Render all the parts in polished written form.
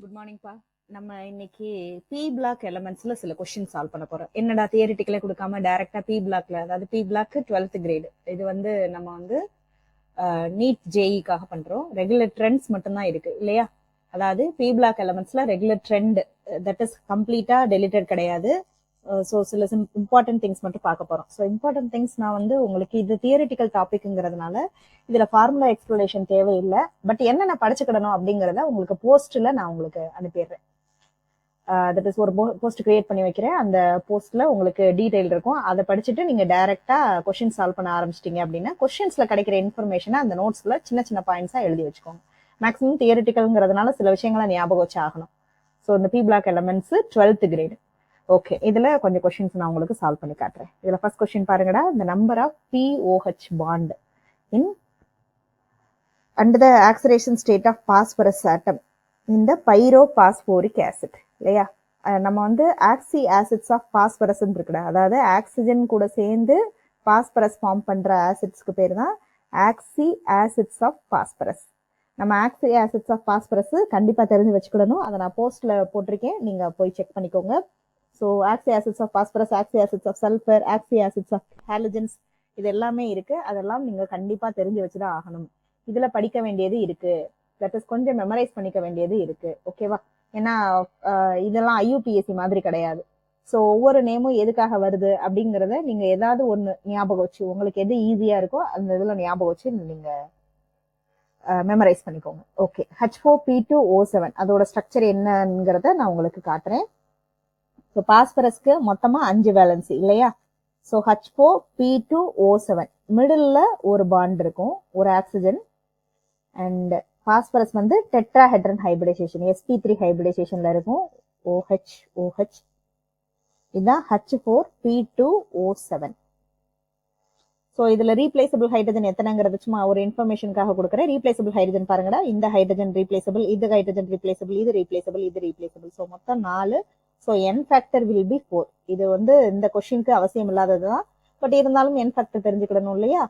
Good மார்னிங்ப்பா. நம்ம இன்னைக்கு B block எலமெண்ட்ஸ்ல சில கொஸ்டின் சால்வ் பண்ண போறோம். என்னடா தியரிட்டிக்கலே கொடுக்காம டைரக்டா பி பிளாக்ல, அதாவது பி பிளாக் 12th கிரேடு. இது வந்து நம்ம வந்து நீட் ஜேஇக்காக பண்றோம். ரெகுலர் ட்ரெண்ட்ஸ் மட்டும்தான் இருக்கு இல்லையா? அதாவது பி பிளாக் எலமெண்ட்ஸ்ல ரெகுலர் ட்ரெண்ட் தட் இஸ் கம்ப்ளீட்டா டெலிட்டட் கிடையாது. ஸோ சில இம்பார்ட்டன்ட் திங்ஸ் மட்டும் பார்க்க போறோம். ஸோ இம்பார்ட்டன்ட் திங்ஸ் நான் வந்து உங்களுக்கு இது தியரிட்டிக்கல் டாபிக்ங்கிறதுனால இதுல ஃபார்முலா எக்ஸ்பிளனேஷன் தேவையில்லை. பட் என்னென்ன படிச்சுக்கிடணும் அப்படிங்கறத உங்களுக்கு போஸ்ட்ல நான் உங்களுக்கு அனுப்பிடுறேன். தட் இஸ் ஒரு போஸ்ட் கிரியேட் பண்ணி வைக்கிறேன். அந்த போஸ்ட்ல உங்களுக்கு டீடைல் இருக்கும். அதை படிச்சுட்டு நீங்க டைரக்டா கொஸ்டின் சால்வ் பண்ண ஆரம்பிச்சிட்டீங்க அப்படின்னா கொஸ்டின்ஸ்ல கிடைக்கிற இன்ஃபர்மேஷனை அந்த நோட்ஸ்ல சின்ன சின்ன பாயிண்ட்ஸா எழுதி வச்சுக்கோங்க. மேக்ஸிமம் தியரிட்டிக்கல்ங்கிறதுனால சில விஷயங்களை ஞாபகம் வச்சு ஆகணும். ஸோ இந்த p block elements 12th grade. Okay, இதுல கொஞ்சம் கொஸ்டின்ஸ் நான் உங்களுக்கு சால்வ் பண்ணி காட்டுறேன். இதுல ஃபர்ஸ்ட் கொஸ்டின் பாருங்கடா. the number of POH bond in under the acceleration state of phosphorus atom in the pyrophosphoric acid இல்லையா? நம்ம வந்து ஆக்சி ஆசிட்ஸ் ஆஃப் பாஸ்பரஸ் இருக்குடா. அதாவது ஆக்சிஜன் கூட சேர்ந்து பாஸ்பரஸ் ஃபார்ம் பண்ற ஆசிட்ஸ்க்கு பேர் தான் ஆக்சி ஆசிட்ஸ் ஆஃப் பாஸ்பரஸ். நம்ம ஆக்சி ஆசிட்ஸ் ஆஃப் பாஸ்பரஸ் கண்டிப்பா தெரிஞ்சு வச்சுக்கிடணும். அதை நான் போஸ்ட்ல போட்டிருக்கேன், நீங்க போய் செக் பண்ணிக்கோங்க. So oxy acids of phosphorus, oxy acids of sulphur, oxy acids of halogens, இது எல்லாமே இருக்கு. அதெல்லாம் நீங்க கண்டிப்பா தெரிஞ்சு வச்சுதான் ஆகணும். இதுல படிக்க வேண்டியது இருக்கு, தட் இஸ் கொஞ்சம் மெமரைஸ் பண்ணிக்க வேண்டியது இருக்கு. ஓகேவா? ஏன்னா இதெல்லாம் ஐயூபிஎஸ்சி மாதிரி கிடையாது. ஸோ ஒவ்வொரு நேமும் எதுக்காக வருது அப்படிங்கறத நீங்க ஏதாவது ஒண்ணு ஞாபகம் வச்சு, உங்களுக்கு எது ஈஸியா இருக்கோ அந்த இதுல ஞாபகம் வச்சு நீங்க மெமரைஸ் பண்ணிக்கோங்க. ஓகே, H4P2O7 அதோட ஸ்ட்ரக்சர் என்னங்கிறத நான் உங்களுக்கு காட்டுறேன். ஸோ பாஸ்பரஸ்க்கு மொத்தமா 5 வேலன்சி இல்லையா? ஸோ H4P2O7 மிடில்ல ஒரு பாண்ட் இருக்கும், ஒரு ஆக்சிஜன். அண்ட் பாஸ்பரஸ் வந்து டெட்ராஹெட்ரன் ஹைபிரிடைசேஷன், sp3 ஹைபிரிடைசேஷன்ல இருக்கும். OH இதுதான் H4P2O7. ஸோ இதுல ரீப்ளேசபிள் ஹைட்ரஜன் எத்தனைங்கிறது சும்மா ஒரு இன்ஃபர்மேஷனுக்காக கொடுக்குறேன். ரீப்ளேசபிள் ஹைட்ரஜன் பாருங்கடா. இந்த ஹைட்ரஜன் ரீப்ளேசபிள், இது ஹைட்ரஜன் ரீப்ளேசபிள், இது ரீப்ளேசபிள், இது ரீப்ளேசபிள். ஸோ மொத்தம் 4. So N factor will be 4. இது வந்து இந்த கொஸ்டினுக்கு அவசியம் இல்லாததுதான், பட் இருந்தாலும் என் ஃபேக்டர் தெரிஞ்சுக்கிடணும் இல்லையா?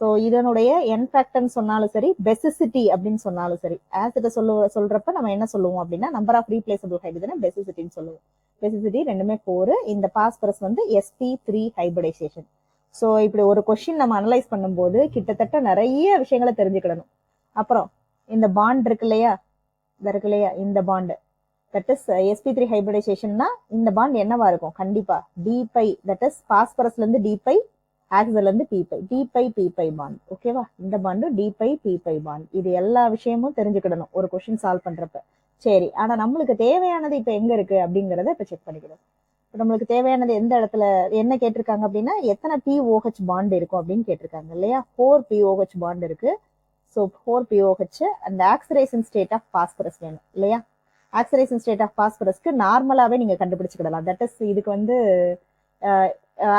ஸோ இதனுடைய என் ஃபேக்டர்னு சொன்னாலும் சரி, பெசிசிட்டி அப்படின்னு சொன்னாலும் சரி, ஆசிட்ட சொல்றப்ப நம்ம என்ன சொல்லுவோம் அப்படின்னா நம்பர் ஆஃப் ரீப்ளேசபிள் ஹைட்ரஜன் பெசிசிட்டின்னு சொல்லுவோம். பெசிசிட்டி ரெண்டுமே 4. இந்த பாஸ்பரஸ் வந்து sp3 ஹைபிரிடைசேஷன். ஸோ இப்படி ஒரு கொஸ்டின் நம்ம அனலைஸ் பண்ணும்போது கிட்டத்தட்ட நிறைய விஷயங்களை தெரிஞ்சுக்கிடணும். அப்புறம் இந்த பாண்ட் இருக்கு இல்லையா, இந்த பாண்ட் தட் இஸ் sp3 ஹைபிரிடைசேஷன்னா இந்த பாண்ட் என்னவா இருக்கும்? கண்டிப்பா d-பை, தட் இஸ் பாஸ்பரஸ்ல இருந்து d-பை, ஆக்சிஜன்ல இருந்து p-பை, d-பை பாண்ட். ஓகேவா? இந்த பாண்டு d-பை பாண்ட். இது எல்லா விஷயமும் தெரிஞ்சுக்கிடணும் ஒரு கொஸ்டின் சால்வ் பண்றப்ப. சரி, ஆனா நம்மளுக்கு தேவையானது இப்ப எங்க இருக்கு அப்படிங்கறத இப்ப செக் பண்ணிக்கணும். நம்மளுக்கு தேவையானது எந்த இடத்துல என்ன கேட்டிருக்காங்க அப்படின்னா எத்தனை POH பாண்ட் இருக்கும் அப்படின்னு கேட்டிருக்காங்க இல்லையா? 4 POH பாண்ட் இருக்கு. So 4 POH. அந்த ஆக்சிடேஷன் ஸ்டேட் ஆஃப் பாஸ்பரஸ் வேணும் இல்லையா? ஆக்சிடேஷன் ஸ்டேட் ஆஃப் பாஸ்பரஸ்க்கு நார்மலாவே நீங்க கண்டுபிடிச்சுக்கிடலாம். தட் இஸ் இதுக்கு வந்து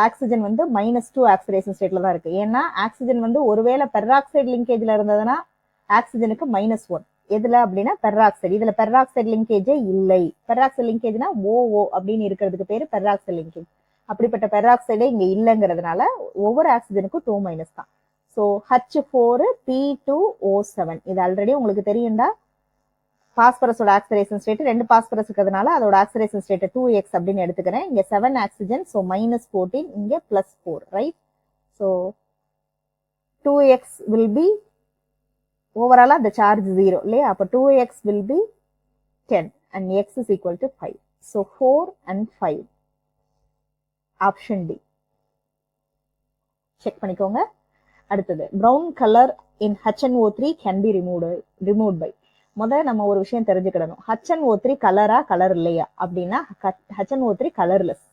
ஆக்சிஜன் வந்து -2 ஆக்சிடேஷன் ஸ்டேட்ல தான் இருக்கு. ஏன்னா ஆக்சிஜன் வந்து ஒருவேளை பெராக்சைடு லிங்கேஜ்ல இருந்ததுன்னா ஆக்சிஜனுக்கு -1. எதுல அப்படின்னா பெராக்சைடு. இதுல பெராக்சைடு லிங்கேஜே இல்லை. பெராக்சைடு லிங்கேஜ்னா OO அப்படின்னு இருக்கிறதுக்கு பேரு பெராக்சைடு லிங்கேஜ். அப்படிப்பட்ட பெராக்சைடே இங்க இல்லைங்கிறதுனால ஒவ்வொரு ஆக்சிஜனுக்கும் 2- தான். ஸோ H4P2O7 இது ஆல்ரெடி உங்களுக்கு தெரியும்டா. பாஸ்பரஸோட ஆக்சிடேஷன் ஸ்டேட் 2 பாஸ்பரஸ் இருக்கிறதுனால அதோட ஆக்சிடேஷன் ஸ்டேட் 2x அப்படின்னு எடுத்துக்கிறேன். இங்க 7 ஆக்சிஜன், ஸோ -14, இங்க +4, right? So 2x will be ஓவராலா the charge 0 இல்லையா? அப்ப 2x will be 10 and x is equal to 5. So 4 and 5. Option D. Check பண்ணிக்கோங்க. அடுத்தது brown color in HNO3 can be removed by. முதல்ல நம்ம ஒரு விஷயம் தெரிஞ்சுக்கிடணும். HNO3 கலரா கலர் இல்லையா அப்படின்னா HNO3 கலர்லெஸ்.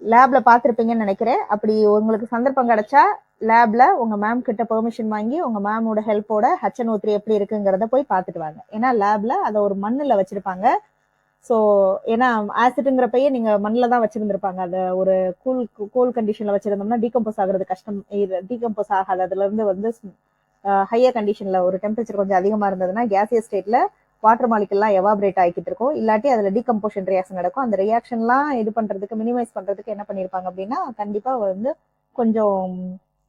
லேப்ல பாத்திருப்பீங்கன்னு நினைக்கிறேன். அப்படி உங்களுக்கு சந்தர்ப்பம் கிடைச்சா லேப்ல உங்க மேம் கிட்ட பெர்மிஷன் வாங்கி உங்க மேமோட ஹெல்ப்போட HNO3 எப்படி இருக்குங்கிறத போய் பார்த்துட்டு வாங்க. ஏன்னா லேப்ல அதை ஒரு மண்ணுல வச்சிருப்பாங்க. ஸோ ஏன்னா ஆசிட்ங்கிறப்பயே நீங்க மண்ணில் தான் வச்சிருந்திருப்பாங்க. அதை ஒரு கூல் கண்டிஷன்ல வச்சிருந்தோம்னா டீகம்போஸ் ஆகுறது கஷ்டம். டீகம்போஸ் ஆகாது. அதுல இருந்து வந்து ஹையர் கண்டிஷன்ல ஒரு டெம்பரேச்சர் கொஞ்சம் அதிகமா இருந்ததுன்னா கேசியஸ் ஸ்டேட்ல வாட்டர் மாலிகுல்லாம் எவாபரேட் ஆகிட்டு இருக்கும். இல்லாட்டி அதுல டீகம்போஷன் ரியாக்ஷன் நடக்கும். அந்த ரியாக்ஷன்லாம் இது பண்றதுக்கு, மினிமைஸ் பண்றதுக்கு என்ன பண்ணிருப்பாங்க அப்படின்னா கண்டிப்பா வந்து கொஞ்சம்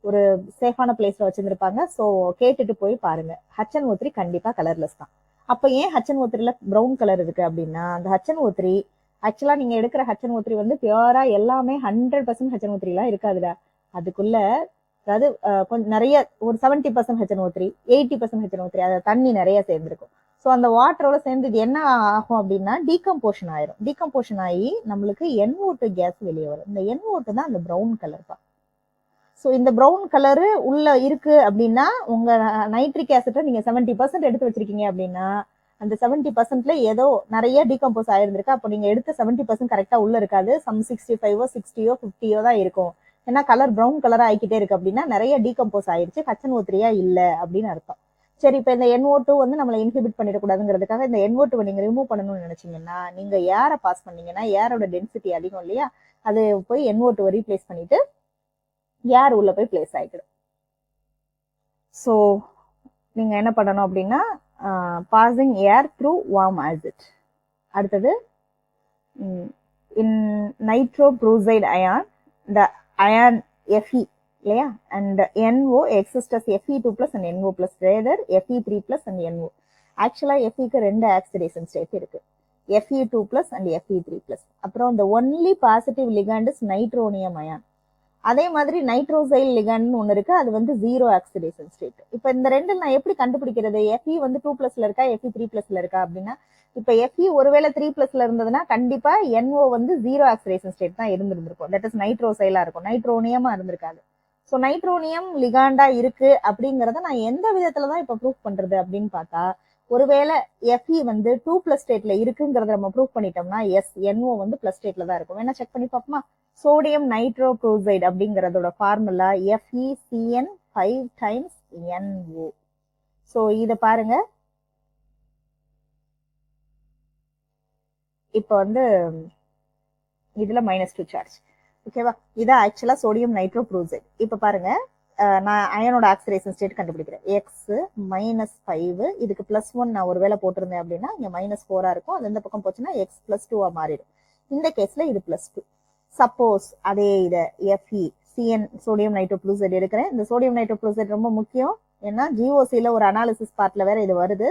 ஒரு சேஃபான பிளேஸ்ல வச்சிருந்திருப்பாங்க. ஸோ கேட்டுட்டு போய் பாருங்க. HNO3 கண்டிப்பா கலர்லெஸ் தான். அப்ப ஏன் HNO3ல ப்ரௌன் கலர் இருக்கு அப்படின்னா அந்த HNO3 ஆக்சுவலா நீங்க எடுக்கிற HNO3 வந்து பியூரா எல்லாமே 100% HNO3 எல்லாம் இருக்காதுடா. அதுக்குள்ள அதாவது கொஞ்சம் நிறைய ஒரு 70% HNO3 80% HNO3 அத தண்ணி நிறைய சேர்ந்திருக்கும். ஸோ அந்த வாட்டரோட சேர்ந்து இது என்ன ஆகும் அப்படின்னா டீகம்போஷன் ஆயிரும். டீகம்போஷன் ஆகி நம்மளுக்கு NO2 கேஸ் வெளியே வரும். இந்த NO2 தான் அந்த ப்ரௌன் கலர் தான். ஸோ இந்த ப்ரௌன் கலரு உள்ள இருக்கு அப்படின்னா உங்க நைட்ரிக் ஆசிட்டை நீங்க 70% எடுத்து வச்சிருக்கீங்க அப்படின்னா அந்த 70%ல ஏதோ நிறைய டீகம்போஸ் ஆயிருந்திருக்கு. அப்போ நீங்க எடுத்த 70% கரெக்டா உள்ள இருக்காது. சம் 65 60 50 தான் இருக்கும். ஏன்னா கலர் ப்ரௌன் கலரா ஆகிக்கிட்டே இருக்கு அப்படின்னா நிறைய டீகம்போஸ் ஆயிருச்சு, HNO3 இல்ல அப்படின்னு அர்த்தம். சரி, இப்ப இந்த NO2 வந்து நம்மளை இன்ஹிபிட் பண்ணிடக்கூடாதுங்கிறதுக்காக இந்த NO2 நீங்க ரிமூவ் பண்ணணும்னு நினைச்சீங்கன்னா நீங்க ஏரை பாஸ் பண்ணீங்கன்னா ஏரோட டென்சிட்டி அதிகம் இல்லையா, அது போய் NO2 ரீப்ளேஸ் பண்ணிட்டு ஏர் உள்ள போய் பிளேஸ் ஆயிடும். ஸோ நீங்க என்ன பண்ணணும் அப்படின்னா பாசிங் ஏர் த்ரூ வார்ம் ஆசிட். அடுத்தது இன் நைட்ரோப்ரூசைடு அயான் த அயான் Fe இல்லையா and NO exists as Fe2+ and NO+, rather Fe3+ and NO. ஆக்சுவலா Feக்கு ரெண்டு ஆக்சிடேஷன் ஸ்டேட் இருக்கு, Fe2+ and Fe3+. அப்புறம் the only positive ligand is nitronium ion. அதே மாதிரி நைட்ரோசைல் லிகண்ட் ஒன்று இருக்கு, அது வந்து 0 ஆக்சிடேஷன் ஸ்டேட். இப்போ இந்த ரெண்டு நான் எப்படி கண்டுபிடிக்கிறது? Fe வந்து 2+ல இருக்கா Fe3+ல இருக்கா அப்படின்னா இப்ப Fe ஒருவேளை 3+ல இருந்ததுன்னா கண்டிப்பா NO வந்து 0 ஆக்சிடேஷன் ஸ்டேட் தான் இருந்திருக்கும். தட் இஸ் நைட்ரோசைலா இருக்கும், நைட்ரோனியமா இருந்திருக்காது. ஸோ நைட்ரோனியம் லிகாண்டா இருக்கு அப்படிங்கறத நான் எந்த விதத்துலதான் இப்ப ப்ரூவ் பண்றது அப்படின்னு பார்த்தா ஒருவேளை Fe வந்து 2+ ஸ்டேட்ல இருக்குங்கிறத நம்ம ப்ரூவ் பண்ணிட்டோம்னா எஸ் NO வந்து பிளஸ் ஸ்டேட்ல தான் இருக்கும். வேணா செக் பண்ணி பார்ப்போமா? சோடியம் நைட்ரோப்ரோசைடு அப்படிங்கறதோட formula FeCN 5 times NO. So இத பாருங்க, இப்போ வந்து இதுல -2 சார்ஜ், ஓகேவா? இதான் ஆக்சுவலா சோடியம் நைட்ரோப்ரோசைடு. இப்ப பாருங்க, நான் அயனோட ஆக்சிடேஷன் ஸ்டேட் கண்டுபிடிக்கிறேன். X -5, இதுக்கு +1 நான் ஒரு வேளை போட்டிருந்தேன் அப்படின்னா இங்க -4 இருக்கும். அது இந்த பக்கம் போச்சுன்னா X +2 மாறிடும். இந்த கேஸ்ல இது +2. சப்போஸ் அதே இதை FeCN சோடியம் நைட்ரோப்ரோசைடு எடுக்கிறேன். இந்த சோடியம் நைட்ரோப்ரோசைடு ரொம்ப முக்கியம், ஏன்னா GOCல ஒரு அனாலிசிஸ் பார்ட்ல வேற இது வருது,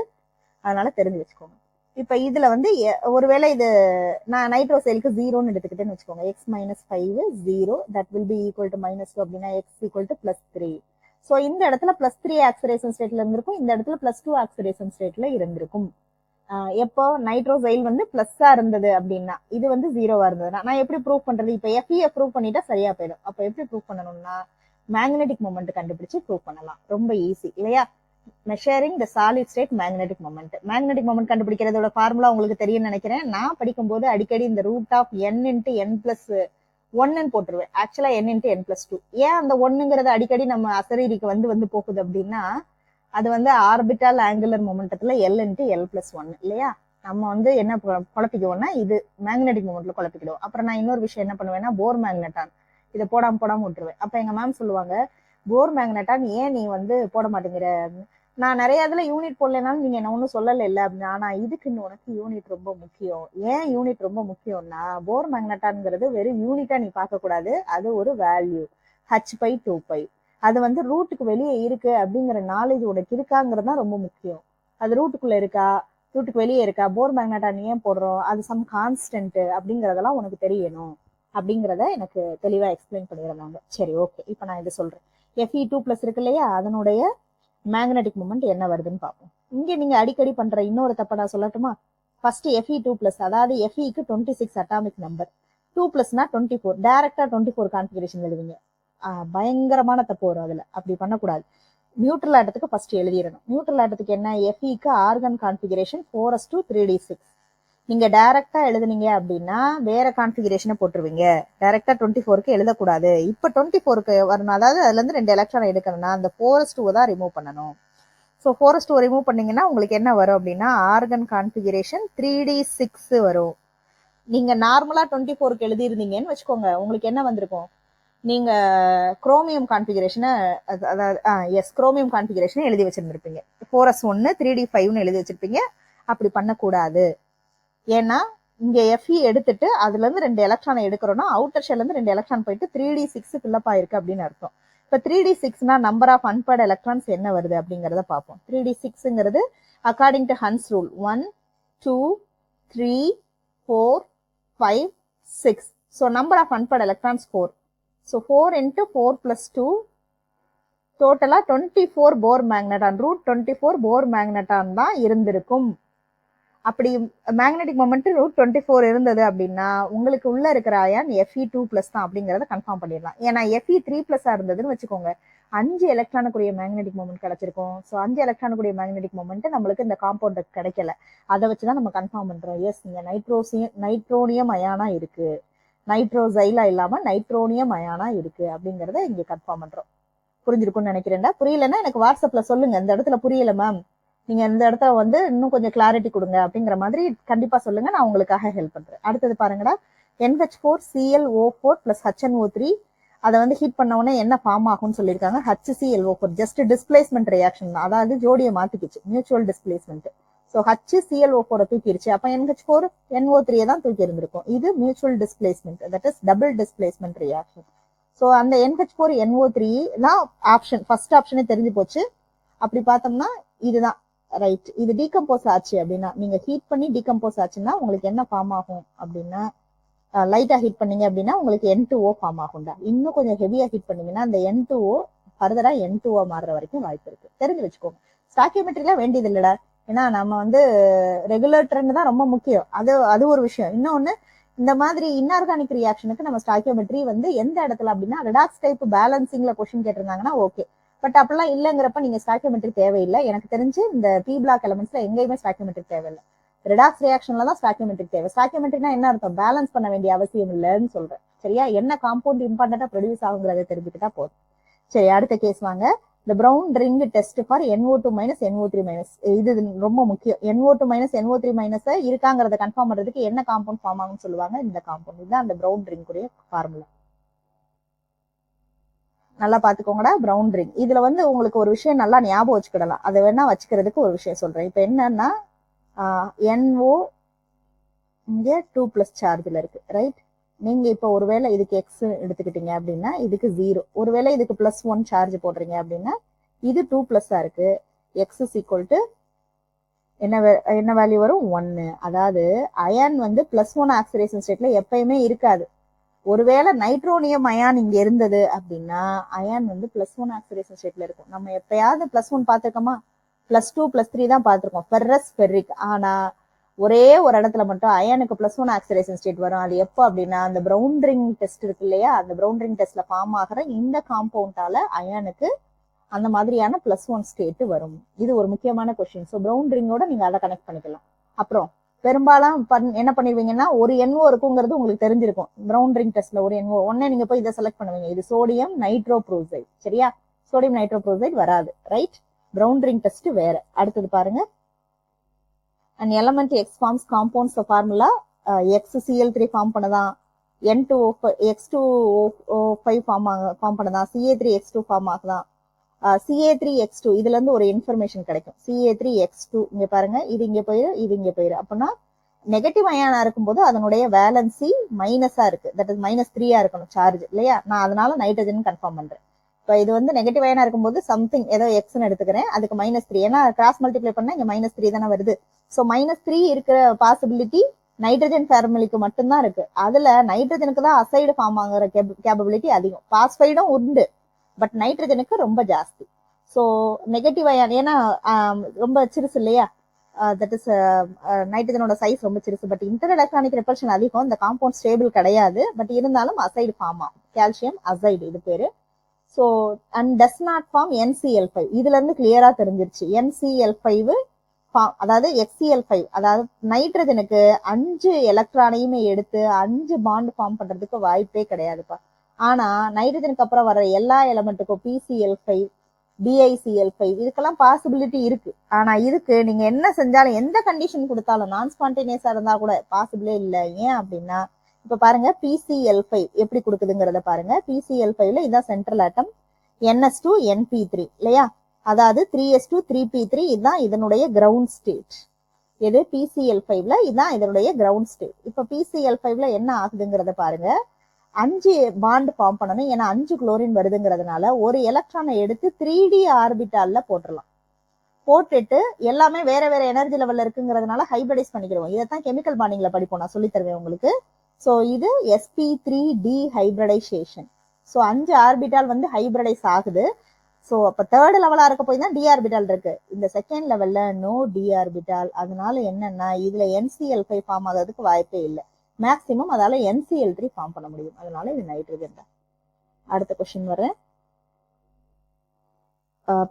அதனால தெரிஞ்சு வச்சுக்கோங்க. இப்ப இதுல வந்து ஒருவேளை இது நான் நைட்ரோசைலுக்கு 0ன்னு எடுத்துக்கிட்டேன்னு வச்சுக்கோங்க. X -5 0, that will be equal to -2 அப்படின்னா X ஈக்குவல் டு +3. ஸோ இந்த இடத்துல +3 ஆக்சிடேஷன் ஸ்டேட்ல இருந்திருக்கும், இந்த இடத்துல +2 ஆக்சிடேஷன் ஸ்டேட்ல இருந்திருக்கும். எப்போ நைட்ரோசைல் வந்து பிளஸ்ஸா இருந்தது அப்படின்னா இது வந்து 0வா இருந்ததுன்னா நான் எப்படி ப்ரூவ் பண்றது? இப்ப Fe ப்ரூவ் பண்ணிட்டா சரியா போயிடும். அப்ப எப்படி ப்ரூவ் பண்ணணும்னா மேக்னெட்டிக் மொமெண்ட் கண்டுபிடிச்சு ப்ரூவ் பண்ணலாம். ரொம்ப ஈஸி இல்லையா? Measuring the solid state magnetic moment. Magnetic moment கண்டுபிடிக்கிறதோட ஃபார்முலா உங்களுக்கு தெரியும் நினைக்கிறேன். நான் படிக்கும்போது அடிக்கடி இந்த √n × n+1 போட்டுருவேன். ஆக்சுவலா n × n+2. ஏன் அந்த 1ங்கிறது அடிக்கடி நம்ம அசரீரிக்கு வந்து போகுது அப்படின்னா அது வந்து ஆர்பிட்டால் ஆங்குலர் மொமெண்டத்துல L × L+1 இல்லையா? நம்ம வந்து என்ன குழப்பிக்குவோம்னா இது மேக்னெட்டிக் மொமெண்ட்ல குழப்பிக்கிடுவோம். அப்புறம் நான் இன்னொரு விஷயம் என்ன பண்ணுவேன்னா போர் மேக்னெட்டான் இதை போடாம விட்டுருவேன். அப்ப எங்க மேம் சொல்லுவாங்க, போர் மேக்னெட்டான் ஏன் நீ வந்து போட மாட்டேங்கிற? நான் நிறைய இதுல யூனிட் போடலனாலும் நீங்க என்ன ஒன்னும் சொல்லல இல்ல அப்படின்னா, ஆனா இதுக்குன்னு உனக்கு யூனிட் ரொம்ப முக்கியம். ஏன் யூனிட் ரொம்ப முக்கியம்னா போர் மேக்னெட்டான்ங்கிறது வெறும் யூனிட்டா நீ பார்க்க கூடாது, அது ஒரு வேல்யூ h/2π. அது வந்து ரூட்டுக்கு வெளியே இருக்கு அப்படிங்கிற நாலேஜ் உனக்கு இருக்காங்கிறது தான் ரொம்ப முக்கியம். அது ரூட்டுக்குள்ள இருக்கா, ரூட்டுக்கு வெளியே இருக்கா, போர் மேக்னெட்டான் ஏன் போடுறோம், அது சம் கான்ஸ்டன்ட் அப்படிங்கறதெல்லாம் உனக்கு தெரியணும் அப்படிங்கறத எனக்கு தெளிவா எக்ஸ்பிளைன் பண்ணிடுறாங்க. சரி, ஓகே. இப்போ நான் இதை சொல்றேன். Fe2+ இருக்கு இல்லையா, அதனுடைய மேக்னெட்டிக் மொமெண்ட் என்ன வருதுன்னு பார்ப்போம். இங்க நீங்க அடிக்கடி பண்ற இன்னொரு தப்ப நான் சொல்லட்டுமா? ஃபர்ஸ்ட் Fe2+, அதாவது Feக்கு 26 அட்டாமிக் நம்பர், 2+னா 24, டைரக்டா 24 கான்ஃபிகரேஷன் எழுதுவீங்க. பயங்கரமான தப்பு வரும் அதுல. அப்படி பண்ணக்கூடாது. நியூட்ரல் ஆட்டத்துக்கு ஃபர்ஸ்ட் எழுதிடணும். நியூட்ரல் ஆட்டத்துக்கு என்ன? Feக்கு ஆர்கன் கான்ஃபிகரேஷன் 4s2 3d6. நீங்க டைரக்டா எழுதுனீங்க அப்படின்னா வேற கான்ஃபிகரேஷனை போட்டுருவீங்க. டைரக்டா 24க்கு எழுதக்கூடாது. இப்ப 24க்கு வரணும், அதாவது அதுல இருந்து 2 எலக்ட்ரான் எடுக்கணும்னா அந்த 4s2 தான் ரிமூவ் பண்ணணும். ஸோ 4s2 ரிமூவ் பண்ணீங்கன்னா உங்களுக்கு என்ன வரும் அப்படின்னா ஆர்கன் கான்ஃபிகரேஷன் 3d6 வரும். நீங்க நார்மலா 24க்கு எழுதிருந்தீங்கன்னு வச்சுக்கோங்க, உங்களுக்கு என்ன வந்திருக்கும்? நீங்க குரோமியம் கான்ஃபிகரேஷனை, அதாவது குரோமியம் கான்ஃபிகரேஷனை எழுதி வச்சிருந்திருப்பீங்க. 4s1 3d5ன்னு எழுதி வச்சிருப்பீங்க. அப்படி பண்ணக்கூடாது. ஏன்னா இங்க Fe எடுத்துட்டு அதுல இருந்து 2 எலக்ட்ரானை எடுக்கிறோம்னா அவுட்டர் ஷெல்ல இருந்து 2 எலக்ட்ரான் போயிட்டு 3d6 ஃபில்லப் ஆயிருக்கு அப்படின்னு அர்த்தம். இப்ப 3d6னா நம்பர் ஆஃப் அன்பேர்ட் எலக்ட்ரான்ஸ் என்ன வருது அப்படிங்கறத பார்ப்போம். 3d6ங்கிறது according to Hans rule 1 2 3 4 5 6. So number of unpaired electrons 4. So 4 into 4 plus 2 டோட்டலா 24 போர் மேக்னட்டான், ரூட் 24 போர் மேக்னட்டான் தான் இருந்திருக்கும். அப்படி மேக்னெட்டிக் மொமெண்ட் ரூட் 24 இருந்தது அப்படின்னா உங்களுக்கு உள்ள இருக்கிற அயான் Fe2+ தான் அப்படிங்கறத கன்ஃபார்ம் பண்ணிடலாம். ஏன்னா Fe3+ இருந்ததுன்னு வச்சுக்கோங்க, 5 எலக்ட்ரானுக்குரிய மேக்னெட்டிக் மொமெண்ட் கிடைச்சிருக்கும். ஸோ 5 எலக்ட்ரானுக்குரிய மேக்னெட்டிக் மொமெண்ட் நம்மளுக்கு இந்த காம்பவுண்ட் கிடைக்கல. அதை வச்சுதான் நம்ம கன்ஃபார்ம் பண்றோம், எஸ் இங்க நைட்ரோனியம் அயானா இருக்கு, நைட்ரோசைலா இல்லாம நைட்ரோனியம் அயானா இருக்கு அப்படிங்கறத இங்க கன்ஃபார்ம் பண்றோம். புரிஞ்சிருக்கும்னு நினைக்கிறேன்டா. புரியலன்னா எனக்கு வாட்ஸ்அப்ல சொல்லுங்க, இந்த இடத்துல புரியல மேம், நீங்க இந்த இடத்துல வந்து இன்னும் கொஞ்சம் கிளாரிட்டி கொடுங்க அப்படிங்கிற மாதிரி கண்டிப்பா சொல்லுங்க, நான் உங்களுக்காக ஹெல்ப் பண்றேன். அடுத்தது பாருங்கடா, NH4ClO4 + HNO3 அதை வந்து ஹீட் பண்ண உடனே என்ன ஃபார்ம் ஆகும்னு சொல்லியிருக்காங்க, HClO4. ஜஸ்ட் டிஸ்பிளேஸ்மெண்ட் ரியாக்ஷன் தான், அதாவது ஜோடியை மாத்திக்கிச்சு, மியூச்சுவல் டிஸ்பிளேஸ்மெண்ட். ஸோ HClO4 தூக்கிடுச்சு, அப்ப NH4NO3 தான் தூக்கி இருந்திருக்கும். இது mutual displacement, that is double displacement reaction. So அந்த NH4NO3 தான் ஆப்ஷன், ஃபர்ஸ்ட் ஆப்ஷனே தெரிஞ்சு போச்சு. அப்படி பார்த்தோம்னா இதுதான் ரைட். இது டீகம்போஸ் ஆச்சு அப்படின்னா, நீங்க ஹீட் பண்ணி டீகம்போஸ் ஆச்சுன்னா உங்களுக்கு என்ன ஃபார்ம் ஆகும் அப்படின்னா, லைட்டா ஹீட் பண்ணீங்க அப்படின்னா உங்களுக்கு N2O ஃபார்ம் ஆகும்டா. இன்னும் கொஞ்சம் ஹெவியா ஹீட் பண்ணீங்கன்னா அந்த N2O ஃபர்தரா N2O மாறுற வரைக்கும் வாய்ப்பு இருக்கு, தெரிஞ்சு வச்சுக்கோங்க. ஸ்டாக்கியோமெட்ரிலாம் வேண்டியது இல்லடா, ஏன்னா நம்ம வந்து ரெகுலர் ட்ரெண்ட் தான் ரொம்ப முக்கியம், அது ஒரு விஷயம். இன்னொன்னு, இந்த மாதிரி இன்ஆர்கானிக் ரியாக்ஷனுக்கு நம்ம ஸ்டாக்கியோமெட்ரி வந்து எந்த இடத்துல அப்படின்னா, ரெடாக்ஸ் டைப் பேலன்சிங்ல கொஸ்டின் கேட்டிருந்தாங்கன்னா ஓகே, பட் அப்படிலாம் இல்லைங்கிறப்ப நீங்க ஸ்டாக்கியோமெட்ரி தேவையில்லை. எனக்கு தெரிஞ்சு இந்த பி பிளாக் எலமெண்ட்ஸ்ல எங்கேயுமே ஸ்டாக்கியோமெட்ரி தேவையில்லை, ரெடாக்ஸ் ரியாக்ஷன்ல தான் ஸ்டாக்கியோமெட்ரி தேவை. ஸ்டாக்கியோமெட்ரினா என்ன அர்த்தம், பேலன்ஸ் பண்ண வேண்டிய அவசியம் இல்லைன்னு சொல்றேன், சரியா? என்ன காம்பவுண்ட் இம்பார்ட்டண்டா ப்ரொடியூஸ் ஆகுங்கிறத தெரிஞ்சுக்கிட்டா போதும். சரி, அடுத்த கேஸ் வாங்க. இந்த brown ring test for NO2- NO3-. இது ரொம்ப முக்கியம். NO2- NO3- இருக்காங்கிறத கன்ஃபார்ம் பண்றதுக்கு என்ன காம்பவுண்ட் ஃபார்ம் ஆகும்னு சொல்லுவாங்க, இந்த காம்பவுண்ட். இதுதான் அந்த ப்ரௌன் ரிங் உடைய ஃபார்முலா. நல்லா பாத்துக்கோங்கடா, ப்ரௌன் ரிங். இதுல வந்து உங்களுக்கு ஒரு விஷயம் நல்லா ஞாபகம் வச்சுக்கிடலாம், அதை வேணா வச்சுக்கிறதுக்கு ஒரு விஷயம் சொல்றேன். இப்ப என்னன்னா, NO இங்க 2+ சார்ஜ்ல இருக்கு, ரைட்? நீங்க இப்ப ஒருவேளை இதுக்கு எக்ஸ் எடுத்துக்கிட்டீங்க அப்படின்னா இதுக்கு 0, ஒருவேளை இதுக்கு +1 சார்ஜ் போடுறீங்க அப்படின்னா இது 2+ இருக்கு. எக்ஸ் இஸ் ஈக்குவல் டு என்ன வேல்யூ வரும், 1. அதாவது அயான் வந்து +1 ஆக்சிடேஷன் ஸ்டேட்ல எப்பயுமே இருக்காது. ஒருவேளை நைட்ரோனியம் அயான் இங்க இருந்தது அப்படின்னா அயான் வந்து +1 ஆக்சிடேஷன் ஸ்டேட்ல இருக்கும். நம்ம எப்பயாவது +1 பார்த்திருக்கோமா, +2 +3 தான் பார்த்திருக்கோம், ஃபெர்ரஸ் ஃபெர்ரிக். ஆனா ஒரே ஒரு இடத்துல மட்டும் அயானுக்கு +1 ஆக்சிடேஷன் ஸ்டேட் வரும். அது எப்போ அப்படின்னா, அந்த ப்ரௌன் ரிங் டெஸ்ட் இருக்கு இல்லையா, அந்த ப்ரௌன் ரிங் டெஸ்ட்ல ஃபார்ம் ஆகிற இந்த காம்பவுண்டால அயானுக்கு அந்த மாதிரியான +1 ஸ்டேட் வரும். இது ஒரு முக்கியமான கொஸ்டின். ஸோ ப்ரௌன் ரிங்கோட நீங்க அதை கனெக்ட் பண்ணிக்கலாம். அப்புறம் பெரும்பாலும் என்ன பண்ணிருவீங்கன்னா, ஒரு NO இருக்குங்கிறது உங்களுக்கு தெரிஞ்சிருக்கும். ப்ரௌன் ரிங் டெஸ்ட்ல ஒரு NO ஒன்னே நீங்க போய் இதை செலக்ட் பண்ணுவீங்க, இது சோடியம் நைட்ரோப்ரோசைட், சரியா? சோடியம் நைட்ரோப்ரோசைட் வராது, ரைட்? ப்ரௌன் ரிங் டெஸ்ட் வேற. அடுத்தது பாருங்க, an element X forms compounds the formula XCl3 form பண்ணதான், X2O5 ஃபார்ம் பண்ணதான், Ca3X2 ஃபார்ம் ஆகுதான், Ca3X2 இதுல இருந்து ஒரு இன்ஃபர்மேஷன் கிடைக்கும். Ca3X2 இங்க பாருங்க, இது இங்க போயிரு, இது இங்க போயிரு. அப்படின்னா நெகட்டிவ் அயானா இருக்கும்போது அதனுடைய வேலன்சி மைனஸா இருக்கு, தட் இஸ் -3 இருக்கணும் சார்ஜ், இல்லையா? நான் அதனால நைட்ரஜன் கன்ஃபார்ம் பண்றேன். இப்போ இது வந்து நெகட்டிவ் அயனா இருக்கும்போது சம்திங் ஏதோ எக்ஸ்ன்னு எடுத்துக்கிறேன், அதுக்கு -3, ஏன்னா கிராஸ் மல்டிப்ளை பண்ணா இங்க -3 தானே வருது. ஸோ -3 இருக்கிற பாசிபிலிட்டி நைட்ரஜன் ஃபேமிலிக்கு மட்டும்தான் இருக்கு. அதுல நைட்ரஜனுக்கு தான் அசைடு ஃபார்ம் ஆகிற கேப்பபிலிட்டி அதிகம். பாஸ்பைடும் உண்டு, பட் நைட்ரஜனுக்கு ரொம்ப ஜாஸ்தி. ஸோ நெகட்டிவ் அயான் ஏன்னா ரொம்ப சிறுசு இல்லையா, தட் இஸ் நைட்ரஜனோட சைஸ் ரொம்ப சிறுசு, பட் இன்டர் எலக்ட்ரானிக் ரெப்பல்ஷன் அதிகம். இந்த காம்பவுண்ட் ஸ்டேபிள் கிடையாது, பட் இருந்தாலும் அசைடு ஃபார்ம் ஆகும், கால்சியம் அசைடு இது பேரு. So and does not form NCl5. இதுல இருந்து கிளியரா தெரிஞ்சிருச்சு, NCl5 அதாவது XCl5, அதாவது நைட்ரஜனுக்கு 5 எலக்ட்ரானையுமே எடுத்து 5 பாண்ட் ஃபார்ம் பண்றதுக்கு வாய்ப்பே கிடையாதுப்பா. ஆனா நைட்ரஜனுக்கு அப்புறம் வர எல்லா எலமெண்ட்டுக்கும் PCl5 BiCl5 இதுக்கெல்லாம் பாசிபிலிட்டி இருக்கு. ஆனா இதுக்கு நீங்க என்ன செஞ்சாலும், எந்த கண்டிஷன் கொடுத்தாலும், நான் ஸ்பான்டேனியஸா இருந்தா கூட பாசிபிளே இல்லை. ஏன் அப்படின்னா, இப்ப பாருங்க PCl5 எப்படி கொடுக்குதுங்கிறத பாருங்க. PCl5ல இதான் சென்ட்ரல் ஆட்டம், NS2 NP3 இல்லையா, அதாவது 3s2 3p3 இதுதான் இதனுடைய கிரவுண்ட் ஸ்டேட். எது PCl5ல இதுதான் இதனுடைய கிரவுண்ட் ஸ்டேட். இப்ப PCl5ல என்ன ஆகுதுங்கிறத பாருங்க, 5 பாண்ட் ஃபார்ம் பண்ணணும். ஏன்னா 5 குளோரின் வருதுங்கிறதுனால ஒரு எலக்ட்ரானை எடுத்து 3D ஆர்பிட்டால்ல போட்டுடலாம். போட்டுட்டு எல்லாமே வேற வேற எனர்ஜி லெவல்ல இருக்குங்கிறதுனால ஹைபிரிடைஸ் பண்ணிக்கிறோம். இதைத்தான் கெமிக்கல் பாண்டிங்ல படிப்போம், நான் சொல்லி தருவேன் உங்களுக்கு. ஸோ இது sp3d ஹைபிரிடைசேஷன். ஸோ 5 ஆர்பிட்டால் வந்து ஹைபிரிடைஸ் ஆகுது. ஸோ அப்ப தேர்ட் லெவலா இருக்க போய் தான் டி ஆர்பிட்டால் இருக்கு. இந்த செகண்ட் லெவல்ல நோ டி ஆர்பிட்டால். அதனால என்னன்னா இதுல NCl5 ஃபார்ம் ஆகிறதுக்கு வாய்ப்பே இல்லை. மேக்சிமம் அதால NCl3 ஃபார்ம் பண்ண முடியும். அதனால இது நைட்ரஜன் தான். அடுத்த கொஸ்டின் வரேன்.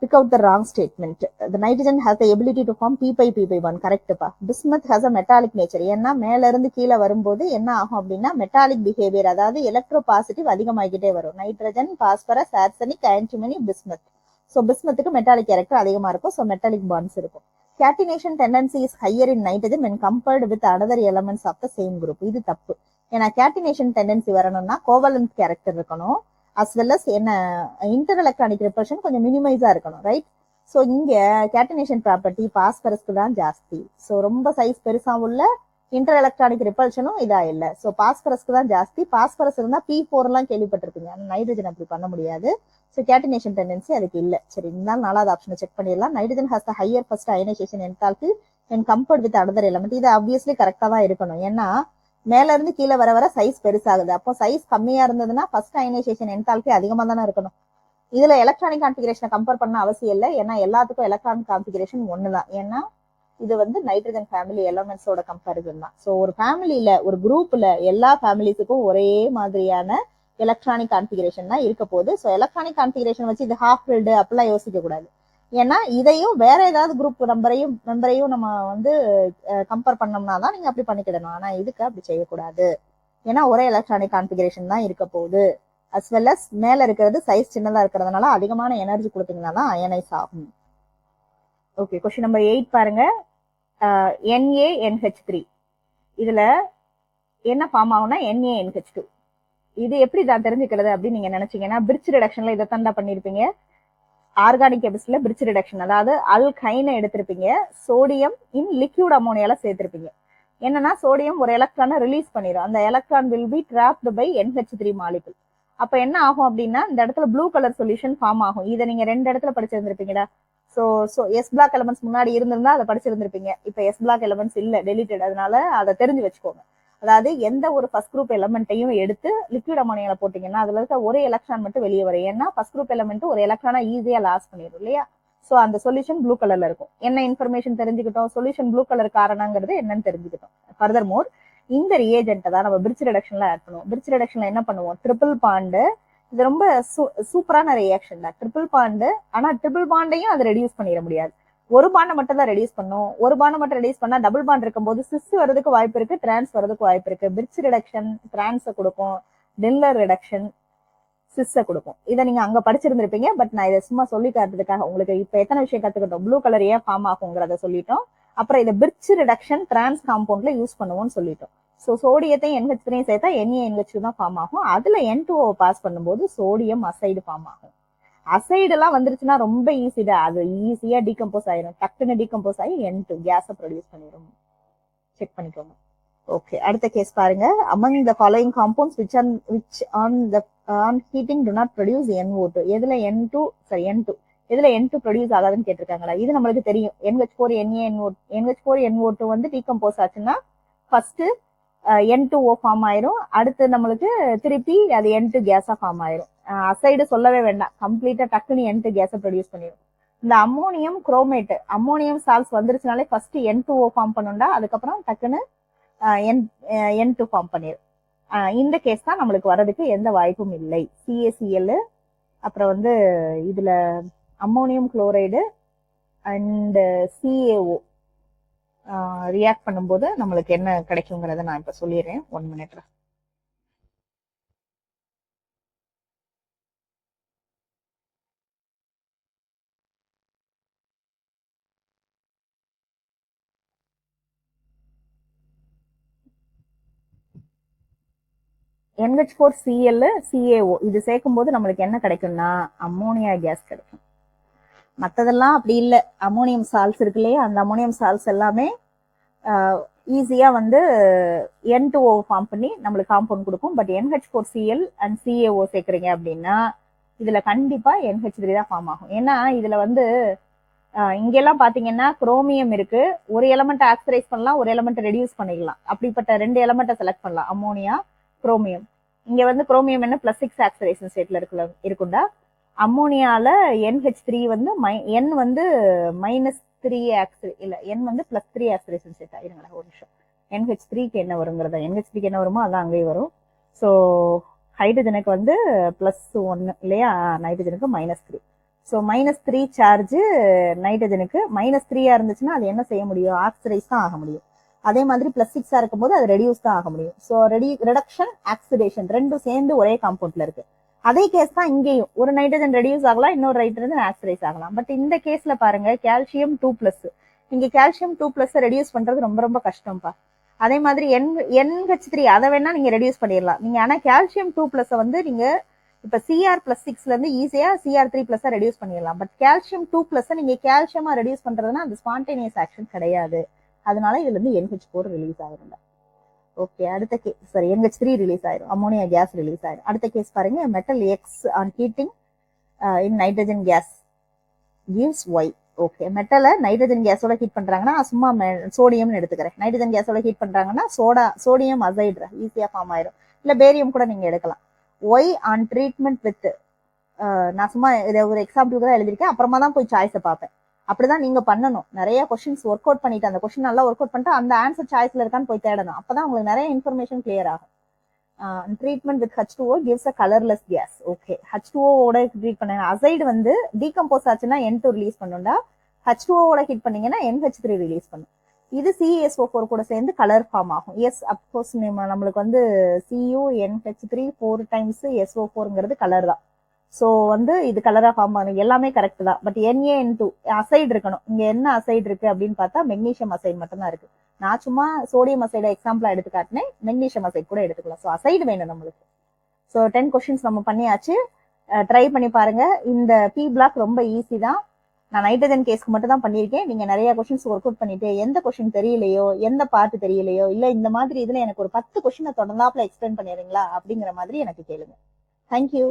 Pick out the wrong statement. The nitrogen has the ability to form p/p/1. correct பா. Bismuth has a metallic nature. ஏன்னா மேல இருந்து கீழே வரும்போது என்ன ஆகும் அப்படின்னா மெட்டாலிக் பிஹேவியர், அதாவது எலக்ட்ரோபாசிட்டிவ் அதிகமாகிட்டே வரும். Nitrogen, phosphorus, arsenic, antimony, bismuth. So பிஸ்மத்துக்கு மெட்டாலிக் கேரக்டர் அதிகமா இருக்கும். ஸோ மெட்டாலிக் பாண்ட்ஸ் இருக்கும். Catenation tendency is higher in nitrogen when compared with other elements of the same group. இது தப்பு. ஏன்னா கேட்டினேஷன் டெண்டன்சி வரணும்னா கோவலன்ட் கேரக்டர் இருக்கணும், as well as என்ன இன்டர் எலக்ட்ரானிக் ரிப்பல்ஷன் கொஞ்சம் மினிமைஸா இருக்கணும், ரைட்? ஸோ இங்க கேட்டினேஷன் ப்ராப்பர்ட்டி பாஸ்பரஸ்க்கு தான் ஜாஸ்தி. ஸோ ரொம்ப சைஸ் பெருசா உள்ள இன்டர் எலக்ட்ரானிக் ரிப்பல்ஷனும் இதா இல்லை. ஸோ பாஸ்பரஸ்க்கு தான் ஜாஸ்தி. பாஸ்பரஸ் இருந்தா P4 எல்லாம் கேள்விப்பட்டிருப்பீங்க. நைட்ரஜன் அப்படி பண்ண முடியாது. ஸோ கேட்டினேஷன் டெண்டன்சி அதுக்கு இல்லை. சரி, இருந்தாலும் 4வது ஆப்ஷனை செக் பண்ணிடலாம். Nitrogen has the higher first ionisation enthalpy when compared with another element. இது ஆப்வியஸ்லி கரெக்டா தான் இருக்கணும். ஏன்னா மேல இருந்து கீழே வர வர சைஸ் பெருசாகுது. அப்போ சைஸ் கம்மியா இருந்ததுன்னா ஃபர்ஸ்ட் அயனைசேஷன் என்தால்பி அதிகமா தானே இருக்கணும். இதுல எலக்ட்ரானிக் கான்ஃபிகரேஷனை கம்பேர் பண்ண அவசியம் இல்லை. ஏன்னா எல்லாத்துக்கும் எலக்ட்ரானிக் கான்ஃபிகரேஷன் ஒண்ணுதான். ஏன்னா இது வந்து நைட்ரஜன் ஃபேமிலி எலமெண்ட்ஸோட கம்பேரிசன் தான். ஸோ ஒரு ஃபேமிலியில ஒரு குரூப்ல எல்லா ஃபேமிலிஸுக்கும் ஒரே மாதிரியான எலக்ட்ரானிக் கான்ஃபிகரேஷன் தான் இருக்க போகுது. ஸோ எலக்ட்ரானிக் கான்ஃபிகரேஷன் வச்சு இது ஹாஃப் ஃபில்டு அப்படிலாம் யோசிக்க கூடாது. ஏன்னா இதையும் வேற ஏதாவது குரூப் மெம்பரையும் நம்ம வந்து கம்பேர் பண்ணோம்னா தான் நீங்க அப்படி பண்ணிக்கிடணும். ஆனா இதுக்கு அப்படி செய்யக்கூடாது. ஏன்னா ஒரே எலக்ட்ரானிக் கான்ஃபிகரேஷன் தான் இருக்க போகுது. அஸ் வெல் அஸ் மேல இருக்கிறது சைஸ் சின்னதா இருக்கிறதுனால அதிகமான எனர்ஜி கொடுத்தீங்கன்னா தான் அயனைஸ் ஆகும். ஓகே, கொஸ்டின் நம்பர் 8 பாருங்க. NaNH3 இதுல என்ன ஃபார்ம் ஆகும்னா NaNH2. இது எப்படி தான் தெரிஞ்சுக்கிறது அப்படின்னு நீங்க நினைச்சீங்கன்னா பிரிட்ஜ் ரிடக்ஷன்ல இதை தாண்டா பண்ணிருப்பீங்க. ஆர்கானிக் கெமிஸ்ட்ரியில பிரிட்ஜ் ரிடக்ஷன், அதாவது அல்கைனை எடுத்திருப்பீங்க, சோடியம் இன் லிக்யூட் அமோனியால சேர்த்திருப்பீங்க. என்னன்னா சோடியம் ஒரு எலக்ட்ரானை ரிலீஸ் பண்ணிடும். அந்த electron will be trapped by NH3 molecule. அப்ப என்ன ஆகும் அப்படின்னா இந்த இடத்துல ப்ளூ கலர் சொல்யூஷன் ஃபார்ம் ஆகும். இதை நீங்க 2 இடத்துல படிச்சிருந்திருப்பீங்கடா. ஸோ எஸ் பிளாக் எலமெண்ட்ஸ் முன்னாடி இருந்திருந்தா அதை படிச்சிருந்திருப்பீங்க. இப்ப எஸ் பிளாக் எலமெண்ட்ஸ் இல்ல, டெலிட்டட். அதனால அதை தெரிஞ்சு வச்சுக்கோங்க. அதாவது எந்த ஒரு ஃபர்ஸ்ட் குரூப் எலமெண்ட்டையும் எடுத்து லிக்விட் அமோனியால போட்டீங்கன்னா அதுல இருக்க ஒரே எலக்ட்ரான் மட்டும் வெளியே வரும். ஏன்னா ஃபர்ஸ்ட் குரூப் எலமெண்ட் ஒரு எலக்ட்ரானா ஈஸியா லாஸ் பண்ணிடும் இல்லையா? சோ அந்த சொல்யூஷன் ப்ளூ கலர்ல இருக்கும். என்ன இன்ஃபர்மேஷன் தெரிஞ்சுக்கிட்டோம்? சொல்யூஷன் ப்ளூ கலர் காரணங்கிறது என்னன்னு தெரிஞ்சுக்கிட்டோம். ஃபர்தர் மோர் இந்த ரியேஜென்ட்டை தான் நம்ம பிரிட்ஜ் ரிடக்ஷன்ல ஆட் பண்ணுவோம். பிரிட்ஜ் ரிடக்ஷன்ல என்ன பண்ணுவோம்? Triple bond. இது ரொம்ப சூப்பரான ரியாக்ஷன் தான் ட்ரிபிள் பாண்டு. ஆனா ட்ரிபிள் பாண்டையும் அதை ரெடியூஸ் பண்ணிட முடியாது. ஒரு பாண்டை மட்டும் தான் ரெடியூஸ் பண்ணும். ஒரு பாண்டை மட்டும் ரெடியூஸ் பண்ணா டபுள் பாண்ட் இருக்கும்போது சிஸ் வரதுக்கு வாய்ப்பு இருக்கு, டிரான்ஸ் வரதுக்கு வாய்ப்பு இருக்கு. பிரிட்ஜ் ரிடக்ஷன் டிரான்ஸை கொடுக்கும், டில்லர் ரிடக்ஷன் சிஸ்ஸை கொடுக்கும். இதை நீங்க அங்க படிச்சிருந்திருப்பீங்க. பட் நான் இதை சும்மா சொல்லி காட்டுறதுக்காக உங்களுக்கு இப்ப எத்தனை விஷயம் கத்துக்கிட்டோம். ப்ளூ கலர் ஏன் ஃபார்ம் ஆகுங்கிறத சொல்லிட்டோம். அப்புறம் இதை பிரிட்ஜ் ரிடக்ஷன் டிரான்ஸ் காம்பவுண்ட்ல யூஸ் பண்ணுவோம்னு சொல்லிட்டோம். ஸோ சோடியத்தையும் NH3 சேர்த்தா NaNH2 தான் ஃபார்ம் ஆகும். அதுல N2O பாஸ் பண்ணும்போது சோடியம் அசைடு ஃபார்ம் ஆகும். அசைடு எல்லாம் வந்துருச்சுன்னா ரொம்ப ஈஸி தான். அது ஈஸியா டீகம்போஸ் ஆயிடும். டக்குன்னு டீகம்போஸ் ஆகி N2 கேஸை ப்ரொடியூஸ் பண்ணிடும். செக் பண்ணிக்கோங்க. ஓகே, அடுத்த கேஸ் பாருங்க. among the following compounds which on heating do not produce NO2. எதுல N2 எதுல N2 ப்ரொடியூஸ் ஆகாதுன்னு கேட்டிருக்காங்களா? இது நம்மளுக்கு தெரியும். NH4NaNO2 வந்து டீகம்போஸ் ஆச்சுன்னா ஃபர்ஸ்ட் N2O ஃபார்ம் ஆயிரும். அடுத்து நம்மளுக்கு திருப்பி அது N2 கேஸா ஃபார்ம் ஆயிரும். அசைடு சொல்லவே வேண்டாம், கம்ப்ளீட்டா டக்குன்னு N2 கேஸை ப்ரொடியூஸ் பண்ணிடும். இந்த அம்மோனியம் குரோமேட், அம்மோனியம் சால்ட்ஸ் வந்துருச்சுனாலே ஃபர்ஸ்ட் N2O ஃபார்ம் பண்ணுண்டா, அதுக்கப்புறம் டக்குன்னு N2 ஃபார்ம் பண்ணிடும். இந்த கேஸ் தான் நம்மளுக்கு வர்றதுக்கு எந்த வாய்ப்பும் இல்லை. CaCl அப்புறம் வந்து இதுல ammonium chloride and CaO react பண்ணும்போது நம்மளுக்கு என்ன கிடைக்குங்கிறத நான் இப்ப சொல்லிடுறேன். 1 மினிட்ல. NH4Cl CaO இது சேர்க்கும் போது நம்மளுக்கு என்ன கிடைக்கும்னா அம்மோனியா கேஸ் கிடைக்கும். மற்றதெல்லாம் அப்படி இல்லை. அம்மோனியம் சால்ட்ஸ் இருக்கு இல்லையா, அந்த அம்மோனியம் சால்ட்ஸ் எல்லாமே ஈஸியா வந்து N2O ஃபார்ம் பண்ணி நம்மளுக்கு காம்பவுண்ட் கொடுக்கும். பட் NH4Cl அண்ட் CaO சேர்க்குறீங்க அப்படின்னா இதுல கண்டிப்பா NH3 தான் ஃபார்ம் ஆகும். ஏன்னா இதுல வந்து இங்கெல்லாம் பாத்தீங்கன்னா குரோமியம் இருக்கு, ஒரு எலமெண்ட் ஆக்சரைஸ் பண்ணலாம், ஒரு எலமெண்ட் ரெடியூஸ் பண்ணிடலாம். அப்படிப்பட்ட 2 எலமெண்ட்டை செலக்ட் பண்ணலாம், அம்மோனியா, குரோமியம். இங்க வந்து குரோமியம் என்ன +6 ஆக்சரேஷன் ஸ்டேட்ல இருக்குண்டா. அம்மோனியால NH3 வந்து N வந்து -3 இல்ல N வந்து +3 ஆக்சரேஷன் ஸ்டேட். இருங்களா ஒரு நிமிஷம். NH3க்கு என்ன வருங்கிறத, NH3க்கு என்ன வருமோ அதான் அங்கேயும் வரும். ஸோ ஹைட்ரஜனுக்கு வந்து +1 இல்லையா, நைட்ரஜனுக்கு -3. So -3 charge நைட்ரஜனுக்கு. -3 இருந்துச்சுன்னா அது என்ன செய்ய முடியும், ஆக்சிடைஸ் தான் ஆக முடியும். அதே மாதிரி +6 இருக்கும்போது அது ரெடியூஸ் தான் ஆக முடியும். ஸோ ரிடக்ஷன், ஆக்சிடேஷன் ரெண்டும் சேர்ந்து ஒரே காம்பவுண்ட்ல இருக்கு. அதே கேஸ் தான் இங்கேயும், ஒரு நைட்ரஜன் ரெடியூஸ் ஆகலாம், இன்னொரு நைட்ரஜன் ஆக்சிடைஸ் ஆகலாம். பட் இந்த கேஸ்ல பாருங்க கால்சியம் 2+, இங்க கால்சியம் 2+ ரெடியூஸ் பண்றது ரொம்ப ரொம்ப கஷ்டம்ப்பா. அதே மாதிரி NH3 அதை வேணா நீங்க ரெடியூஸ் பண்ணிடலாம் நீங்க. ஆனா கால்சியம் 2+ வந்து நீங்க இப்ப Cr+6ல இருந்து ஈஸியா Cr3+ ரெடியூஸ் பண்ணிடலாம். பட் கால்சியம் 2+ நீங்க கால்சியமா ரெடியூஸ் பண்றதுன்னா அது ஸ்பான்டேனியஸ் ஆக்ஷன் கிடையாது. அதனால இதுல இருந்து NH4 ரிலீஸ் ஆயிருங்க. ஓகே, அடுத்த கேஸ் சாரி NH3 ரிலீஸ் ஆயிரும், அமோனியா கேஸ் ரிலீஸ் ஆயிரும். அடுத்த கேஸ் பாருங்க, metal X on heating in nitrogen gas gives Y. Okay, மெட்டலை நைட்ரஜன் கேஸோட ஹீட் பண்றாங்கன்னா, சும்மா சோடியம்னு எடுத்துக்கிறேன். நைட்ரஜன் கேஸோட ஹீட் பண்றாங்கன்னா சோடியம் அசைடு ஈஸியா ஃபார்ம் ஆயிரும். இல்ல பேரியம் கூட நீங்க எடுக்கலாம். Y ஆன் ட்ரீட்மெண்ட் வித், நான் சும்மா இதை ஒரு எக்ஸாம்பிளுக்கு தான் எழுதிருக்கேன், அப்புறமா தான் போய் சாய்ஸை பார்ப்பேன். அப்படிதான் நீங்க பண்ணணும். நிறைய கொஸ்டின்ஸ் ஒர்க் அவுட் பண்ணிட்டு அந்த கொஸ்டின் நல்லா ஒர்க் அவுட் பண்ணிட்டு அந்த ஆன்சர் சாய்ஸ்ல இருக்கான்னு போய் தேடணும். அப்பதான் உங்களுக்கு நிறைய இன்ஃபர்மேஷன் கிளியர் ஆகும். Treatment with H2O gives a colorless gas. Okay, H2O ஓட ட்ரீட் பண்ண அசைடு வந்து டீகம்போஸ் ஆச்சுன்னா N2 ரிலீஸ் பண்ணுண்டா, H2O ஓட ஹீட் பண்ணீங்கன்னா NH3 ரிலீஸ் பண்ணும். இது CaSO4 கூட சேர்ந்து கலர் ஃபார்ம் ஆகும். எஸ், அப்கோர்ஸ் நம்மளுக்கு வந்து CuNH3 4 டைம்ஸ் SO4ங்கிறது கலர் தான். ஸோ வந்து இது கலரா ஃபார்ம் ஆகும், எல்லாமே கரெக்ட் தான். பட் NaN2 அசைடு இருக்கணும். இங்க என்ன அசைடு இருக்கு அப்படின்னு பார்த்தா மெக்னீஷியம் அசைடு மட்டும் தான் இருக்கு. நான் சும்மா சோடியம் அசைடை எக்ஸாம்பிளா எடுத்து காட்டினேன், மெக்னீஷியம் அசைடு கூட எடுத்துக்கலாம். ஸோ அசைடு வேணும் நம்மளுக்கு. ஸோ 10 கொஸ்டின்ஸ் நம்ம பண்ணியாச்சு. ட்ரை பண்ணி பாருங்க. இந்த P பிளாக் ரொம்ப ஈஸி தான். நான் நைட்ரஜன் கேஸ்க்கு மட்டும் தான் பண்ணியிருக்கேன். நீங்க நிறைய கொஸ்டின்ஸ் ஒர்க் அவுட் பண்ணிட்டு எந்த கொஸ்டின் தெரியலையோ, எந்த பார்ட் தெரியலையோ, இல்ல இந்த மாதிரி இதுல எனக்கு ஒரு 10 கொஸ்டினை தொடர்ந்தாப்புல எக்ஸ்பிளைன் பண்ணிடுறீங்களா அப்படிங்கிற மாதிரி எனக்கு கேளுங்க. தேங்க்யூ.